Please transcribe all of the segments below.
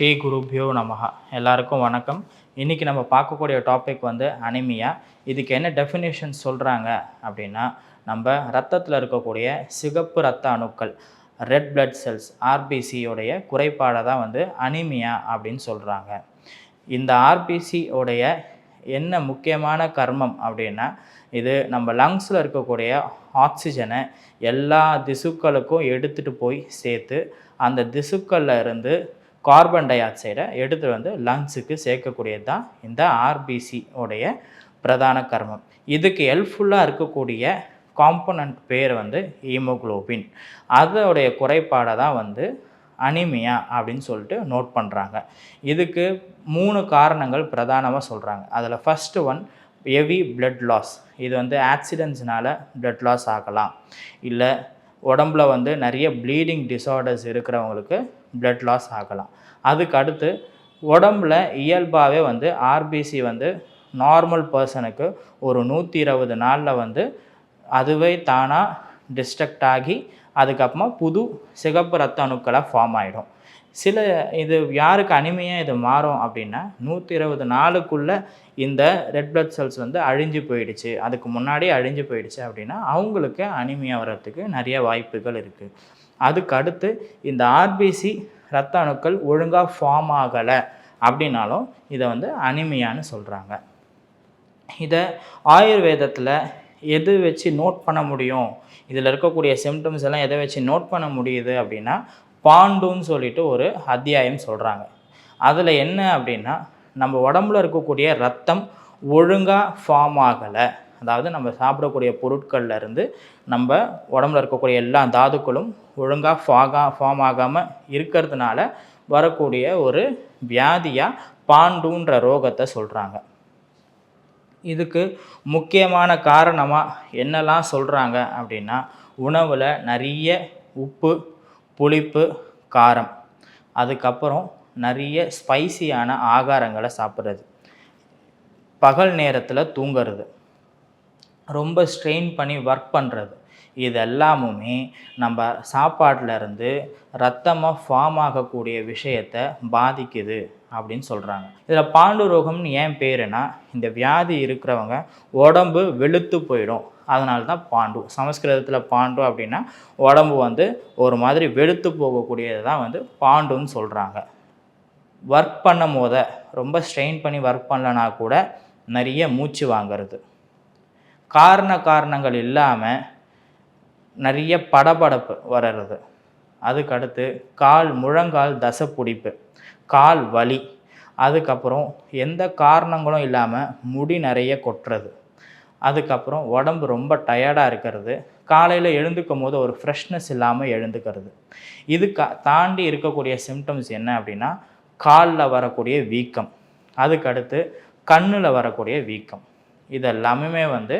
ஸ்ரீ குருபியோ நமஹ. எல்லாருக்கும் வணக்கம். இன்றைக்கி நம்ம பார்க்கக்கூடிய டாபிக் அனிமியா. இதுக்கு என்ன டெஃபினேஷன் சொல்கிறாங்க அப்படின்னா, நம்ம ரத்தத்தில் இருக்கக்கூடிய சிகப்பு இரத்த அணுக்கள், ரெட் பிளட் செல்ஸ், ஆர்பிசியோடைய குறைபாடை தான் அனிமியா அப்படின்னு சொல்கிறாங்க. இந்த ஆர்பிசியோடைய என்ன முக்கியமான கர்மம் அப்படின்னா, இது நம்ம லங்ஸில் இருக்கக்கூடிய ஆக்சிஜனை எல்லா திசுக்களுக்கும் எடுத்துகிட்டு போய் சேர்த்து அந்த திசுக்களில் இருந்து கார்பன் டை ஆக்சைடை எடுத்து லங்ஸுக்கு சேர்க்கக்கூடியது தான் இந்த ஆர்பிசி உடைய பிரதான கர்மம். இதுக்கு ஹெல்ப்ஃபுல்லாக இருக்கக்கூடிய காம்பனண்ட் பேர் ஹீமோகுளோபின். அதோடைய குறைபாடை தான் அனிமியா அப்படின்னு சொல்லிட்டு நோட் பண்ணுறாங்க. இதுக்கு 3 காரணங்கள் பிரதானமாக சொல்கிறாங்க. அதில் first one heavy blood loss. இது ஆக்சிடென்ட்ஸ்னால பிளட் லாஸ் ஆகலாம், இல்லை உடம்புல நிறைய ப்ளீடிங் டிஸார்டர்ஸ் இருக்கிறவங்களுக்கு பிளட் லாஸ் ஆகலாம். அதுக்கு அடுத்து உடம்புல இயல்பாகவே ஆர்பிசி நார்மல் பர்சனுக்கு ஒரு 120 நாளில் அதுவே தானாக டிஸ்ட்ரக்ட் ஆகி அதுக்கப்புறமா புது சிகப்பு ரத்த அணுக்களாக ஃபார்ம் ஆகிடும். இது யாருக்கு அனிமையாக இது மாறும் அப்படின்னா, 120 நாளுக்குள்ளே இந்த ரெட் பிளட் செல்ஸ் அழிஞ்சு போயிடுச்சு, அதுக்கு முன்னாடியே அழிஞ்சு போயிடுச்சு அப்படின்னா அவங்களுக்கு அனிமியா வர்றதுக்கு நிறைய வாய்ப்புகள் இருக்குது. அதுக்கு அடுத்து இந்த ஆர்பிசி இரத்த அணுக்கள் ஒழுங்காக ஃபார்ம் ஆகலை அப்படின்னாலும் இதை அனிமியான்னு சொல்கிறாங்க. இதை ஆயுர்வேதத்தில் எது வச்சு நோட் பண்ண முடியும், இதில் இருக்கக்கூடிய சிம்டம்ஸ் எல்லாம் எதை வச்சு நோட் பண்ண முடியுது அப்படின்னா, பாண்டுன்னு சொல்லிட்டு ஒரு அத்தியாயம் சொல்கிறாங்க. அதில் என்ன அப்படின்னா, நம்ம உடம்புல இருக்கக்கூடிய ரத்தம் ஒழுங்காக ஃபார்ம் ஆகலை, அதாவது நம்ம சாப்பிடக்கூடிய பொருட்களில் இருந்து நம்ம உடம்புல இருக்கக்கூடிய எல்லா தாதுக்களும் ஒழுங்காக ஃபார்ம் ஆகாமல் இருக்கிறதுனால வரக்கூடிய ஒரு வியாதியாக பாண்டுன்ற ரோகத்தை சொல்கிறாங்க. இதுக்கு முக்கியமான காரணமாக என்னெல்லாம் சொல்கிறாங்க அப்படின்னா, உணவில் நிறைய உப்பு, புளிப்பு, காரம், அதுக்கப்புறம் நிறைய ஸ்பைசியான ஆகாரங்களை சாப்பிட்றது, பகல் நேரத்தில் தூங்கிறது, ரொம்ப ஸ்ட்ரெயின் பண்ணி ஒர்க் பண்ணுறது, இது எல்லாமுமே நம்ம சாப்பாட்டில் இருந்து ரத்தமாக ஃபார்ம் ஆகக்கூடிய விஷயத்தை பாதிக்குது அப்படின்னு சொல்கிறாங்க. இதில் பாண்டு ரோகம்னு ஏன் பேருனா, இந்த வியாதி இருக்கிறவங்க உடம்பு வெளுத்து போயிடும், அதனால தான் பாண்டு. சமஸ்கிருதத்தில் பாண்டு அப்படின்னா உடம்பு ஒரு மாதிரி வெளுத்து போகக்கூடியது தான் பாண்டுன்னு சொல்கிறாங்க. ஒர்க் பண்ணும் போத ரொம்ப ஸ்ட்ரெயின் பண்ணி ஒர்க் பண்ணலனா கூட நிறைய மூச்சு வாங்கிறது, காரணங்கள் இல்லாமல் நிறைய படபடப்பு வர்றது, அதுக்கடுத்து முழங்கால் தசை பிடிப்பு, கால் வலி, அதுக்கப்புறம் எந்த காரணங்களும் இல்லாமல் முடி நிறைய கொட்டுறது, அதுக்கப்புறம் உடம்பு ரொம்ப டயர்டாக இருக்கிறது, காலையில் எழுந்துக்கும் போது ஒரு ஃப்ரெஷ்னஸ் இல்லாமல் எழுந்துக்கிறது. இது தாண்டி இருக்கக்கூடிய சிம்டம்ஸ் என்ன அப்படின்னா, காலில் வரக்கூடிய வீக்கம், அதுக்கடுத்து கண்ணில் வரக்கூடிய வீக்கம், இதெல்லாமே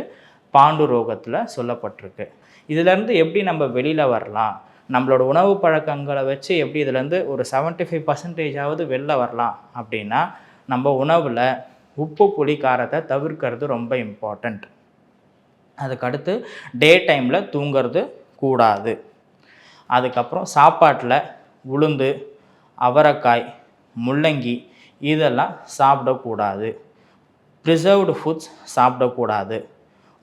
பாண்டு ரோகத்தில் சொல்லப்பட்டிருக்கு. இதிலேருந்து எப்படி நம்ம வெளியில் வரலாம், நம்மளோட உணவு பழக்கங்களை வச்சு எப்படி இதிலேருந்து ஒரு 75% வெளில வரலாம் அப்படின்னா, நம்ம உணவில் உப்பு புளி காரத்தை தவிர்க்கிறது ரொம்ப இம்பார்ட்டண்ட். அதுக்கடுத்து டே டைமில் தூங்கிறது கூடாது. அதுக்கப்புறம் சாப்பாட்டில் உளுந்து, அவரைக்காய், முள்ளங்கி இதெல்லாம் சாப்பிடக்கூடாது. ப்ரிசர்வ்டு ஃபுட்ஸ் சாப்பிடக்கூடாது.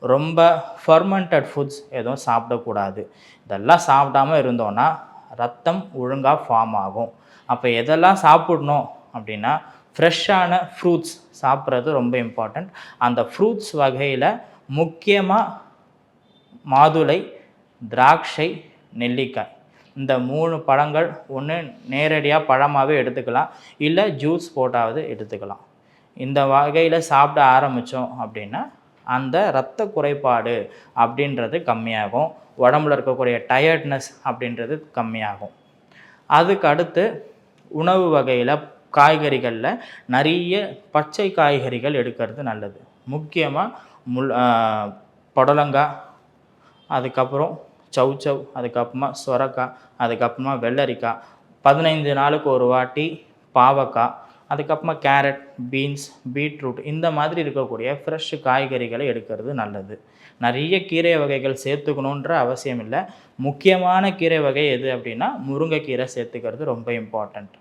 ரொம்ப ஃபர்மெண்டட் ஃபுட்ஸ் எதுவும் சாப்பிடக்கூடாது. இதெல்லாம் சாப்பிடாமல் இருந்தோன்னா ரத்தம் ஒழுங்காக ஃபார்ம் ஆகும். அப்போ எதெல்லாம் சாப்பிடணும் அப்படின்னா, ஃப்ரெஷ்ஷான ஃப்ரூட்ஸ் சாப்பிட்றது ரொம்ப இம்பார்ட்டண்ட். அந்த ஃப்ரூட்ஸ் வகையில் முக்கியமாக மாதுளை, திராட்சை, நெல்லிக்காய், இந்த 3 பழங்கள் ஒன்று நேரடியாக பழமாகவே எடுத்துக்கலாம், இல்லை ஜூஸ் போட்டாவது எடுத்துக்கலாம். இந்த வகையில் சாப்பிட ஆரம்பித்தோம் அப்படின்னா அந்த இரத்த குறைபாடு அப்படின்றது கம்மியாகும், உடம்புல இருக்கக்கூடிய டயர்ட்னஸ் அப்படின்றது கம்மியாகும். அதுக்கு அடுத்து உணவு வகையில் காய்கறிகளில் நிறைய பச்சை காய்கறிகள் எடுக்கிறது நல்லது. முக்கியமாக புடலங்காய், அதுக்கப்புறம் சௌச்சவ், அதுக்கப்புறமா சொரக்காய், அதுக்கப்புறமா வெள்ளரிக்காய், 15 நாளுக்கு ஒரு வாட்டி பாவக்காய், அதுக்கப்புறமா கேரட், பீன்ஸ், பீட்ரூட், இந்த மாதிரி இருக்கக்கூடிய ஃப்ரெஷ் காய்கறிகளை எடுக்கிறது நல்லது. நிறைய கீரை வகைகள் சேர்த்துக்கணுன்ற அவசியம் இல்லை. முக்கியமான கீரை வகை எது அப்படின்னா முருங்கைக்கீரை சேர்த்துக்கிறது ரொம்ப இம்பார்ட்டண்ட்.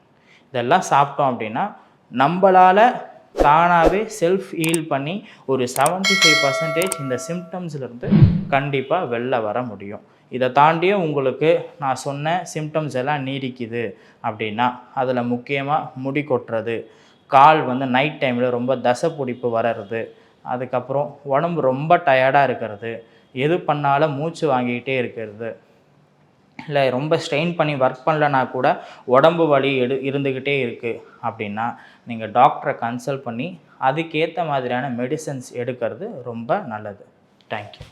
இதெல்லாம் சாப்பிட்டோம் அப்படின்னா நம்மளால் தானாகவே செல்ஃப் ஹீல் பண்ணி ஒரு 75% இந்த சிம்டம்ஸ்லேருந்து கண்டிப்பாக வெளில வர முடியும். இதை தாண்டியும் உங்களுக்கு நான் சொன்ன சிம்டம்ஸ் எல்லாம் நீடிக்குது அப்படின்னா அதில் முக்கியமாக முடி கொட்டுறது, கால் வந்து நைட் டைமில் ரொம்ப தசை பிடிப்பு வர்றது, அதுக்கப்புறம் உடம்பு ரொம்ப டயர்டாக இருக்கிறது, எது பண்ணாலும் மூச்சு வாங்கிக்கிட்டே இருக்கிறது, இல்லை ரொம்ப ஸ்ட்ரெயின் பண்ணி ஒர்க் பண்ணலனா கூட உடம்பு வலி இருந்துக்கிட்டே இருக்குது அப்படின்னா நீங்கள் டாக்டரை கன்சல்ட் பண்ணி அதுக்கேற்ற மாதிரியான மெடிசன்ஸ் எடுக்கிறது ரொம்ப நல்லது. தேங்க்யூ.